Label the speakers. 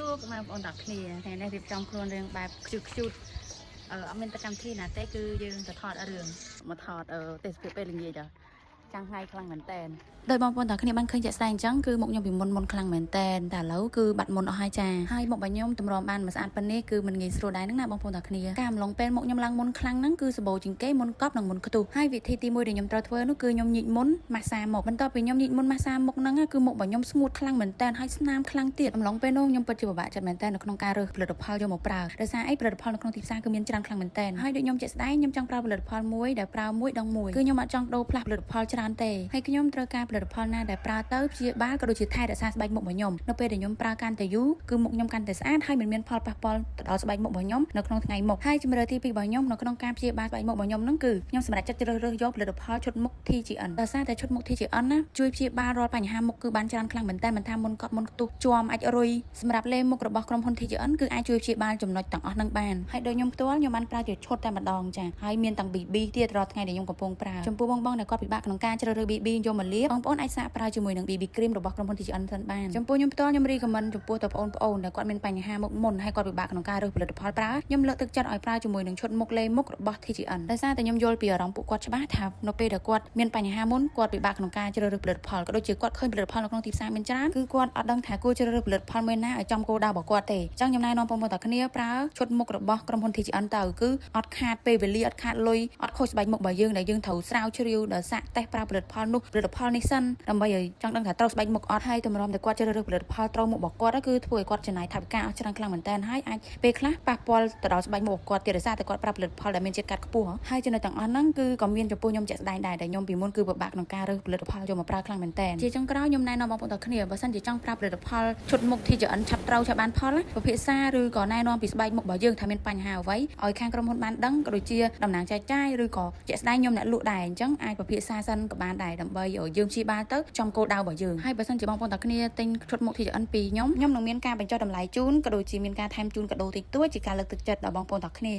Speaker 1: សួរមកបងប្អូនទាំងគ្នាថ្ងៃនេះរៀបចំខ្លួនរឿងបែបខ្ជូតខ្ជូតអត់មានប្រកម្មវិធីណាទេគឺយើងទៅថតរឿងមកថតទេសភាពពេលល្ងាចដល់ចាំងថ្ងៃខ្លាំងមែនតែនដោយបងប្អូនទាំងគ្នាបានឃើញជាក់ស្ដែងអញ្ចឹងគឺមុខខ្ញុំពីមុនខ្លាំងមែនតែនតែឥឡូវគឺបាត់មុនអស់ហើយចាហើយមុខរបស់ខ្ញុំតម្រាំបានមិនស្អាតប៉ុណ្នេះគឺមិនងាយស្រួលដែរហ្នឹងណាបងប្អូនទាំងគ្នាការអំឡុងពេលមុខខ្ញុំឡើងមុនខ្លាំងហ្នឹងគឺសបោជាងគេមុនកប់និងមុនខ្ទុះហើយវិធីទី1ដែលខ្ញុំត្រូវធ្វើនោះគឺខ្ញុំញិចមុនម៉ាស្សាមុខបន្ទាប់ពីខ្ញុំញិចមុនម៉ាស្សាមុខហ្នឹងគឺមុខរបស់ខ្ញុំស្ងួតខ្លាំងមែនតែនហើយស្នាមខ្លាំងទៀតអំឡុងពេលនោះខ្ញុំពិតជាពិបាកចិត្តមែនតែននៅក្នុងការរើសផលិតផលយកមកប្រើដោយសារអីផលិតផលនៅក្នុងទីផ្សារគឺមានច្រើនខ្លាំងមែនតែនហើយដូចខ្ញុំជាក់ស្ដែងខ្ញុំចង់ប្រើផលិតផលមួយដែលប្រើមួយដងមួយគឺខ្ញុំអត់ចង់ដូរផ្លាស់ផលិតផលច្រើនទេហើយខ្ញុំត្រូវការផលិតផលណាដែលប្រើទៅព្យាបាលក៏ដូចជាថែរក្សាស្បែកមុខរបស់ខ្ញុំនៅពេលដែលខ្ញុំប្រើកាន់តែយូរគឺមុខខ្ញុំកាន់តែស្អាតហើយមិនមានផលប៉ះពាល់ទៅដល់ស្បែកមុខរបស់ខ្ញុំនៅក្នុងថ្ងៃមុខហើយជំរឿទី2របស់ខ្ញុំនៅក្នុងការព្យាបាលស្បែកមុខរបស់ខ្ញុំហ្នឹងគឺខ្ញុំសម្រេចចិត្តជ្រើសរើសយកផលិតផលឈុតមុខ TGN ដោយសារតែឈុតមុខ TGN ណាជួយព្យាបាលរាល់បញ្ហាមុខគឺបានច្រើនខ្លាំងមែនតើមិនថាមុនកប់មុនខ្ទុះជាំអាចរុយសម្រាប់លេមុខរបស់ក្រុមហ៊ុន TGN គឺអាចជួយព្យាបាលចំណុចទាំងអស់ហ្នឹងបានហើយដូចខ្ញុំផ្ទាល់ខ្ញុំបានប្រើជាឈុតតែម្ដងចាហើយមានទាំង BB ទៀតរាល់ថ្ងៃដែលខ្ញុំកំពុងប្រើចំពោះបងដែលគាត់ពិបាកក្នុងការជ្រើសរើស BB យកមកលាបបងប្អូនអាចសាកប្រើជាមួយនឹង BB cream របស់ក្រុមហ៊ុន TGN សិនបានចំពោះខ្ញុំផ្ទាល់ខ្ញុំរីកមិនចំពោះទៅបងប្អូនដែលគាត់មានបញ្ហាមុខមុនហើយគាត់ពិបាកក្នុងការរើសផលិតផលប្រើខ្ញុំលើកទឹកចិត្តឲ្យប្រើជាមួយនឹងឈុតមុខលេមុខរបស់ TGN ដោយសារតែខ្ញុំយល់ពីអារម្មណ៍ពួកគាត់ច្បាស់ថានៅពេលដែលគាត់មានបញ្ហាមុនគាត់ពិបាកក្នុងការជ្រើសរើសផលិតផលក៏ដូចជាគាត់ឃើញផលិតផលនៅក្នុងទីផ្សារមានច្រើនគឺគាត់អត់ដឹងថាគួរជ្រើសរើសផលិតផលមួយណាឲ្យចំគោលដៅរបស់គាត់ទេអញ្ចឹងខ្ញុំណែនាំបងប្អូនទាំងគ្នាប្រើឈុតមុខរបស់ក្រុមហ៊ុន TGN ទៅគឺអត់ខាតពេលវេលាអត់ខាតលុយអត់ខូចស្បែកមុខរបស់យើងដែលយើងត្រូវស្រាវជ្រាវដល់សាកតេស្តប្រើផលិតផលនោះផលិតផលនេះសិនដើម្បីឲ្យចង់ដឹងថាត្រូវស្បែកមុខអត់ហើយតម្រាំតែគាត់ជ្រើសរើសផលិតផលត្រូវមុខរបស់គាត់គឺធ្វើឲ្យគាត់ចំណាយថវិកាអស់ច្រើនខ្លាំងមែនតើហើយអាចពេលខ្លះប៉ះពាល់ទៅដល់ស្បែកមុខរបស់គាត់ទៀតដោយសារតែគាត់ប្រើផលិតផលដែលមានជាតិកាត់ខ្ពស់ហើយចំណុចទាំងអស់ហ្នឹងគឺក៏មានចំពោះខ្ញុំជាក់ស្ដែងដែរដែលខ្ញុំពីមុនគឺពិបាកក្នុងការរើសផលិតផលយកមកប្រើខ្លាំងមែនតើជាចុងក្រោយខ្ញុំណែនាំបងប្អូនទាំងគ្នាបើសិនជាចង់ប្រើផលិតផលឈុតមុខ TGN ឆាប់ត្រូវឆាប់បានផលពិភាក្សាឬក៏ណែនាំពីស្បែកមុខរបស់យើងថាមានបញ្ហាអ្វីឲ្យខាងក្រុមហ៊ុនបានដឹងក៏ដូចជាតំណាងចែកចាយឬក៏ជាក់ស្ដែងខ្ញុំអ្នកលក់ដែរអញ្ចឹងអាចពិភាក្សាសិនក៏បានដែរដើម្បីឲ្យយើងព្យាបាលទៅចំគោលដៅរបស់យើងហើយបើសិនជាបងប្អូនទាំងគ្នាទិញឈុតមុខ TGN ពីខ្ញុំនឹងមានការបញ្ចុះតម្លៃជូនក៏ដូចជាមានការថែមជូនកាដូតិចតួចជាការលើកទឹកចិត្តដល់បងប្អូនទាំងគ្នា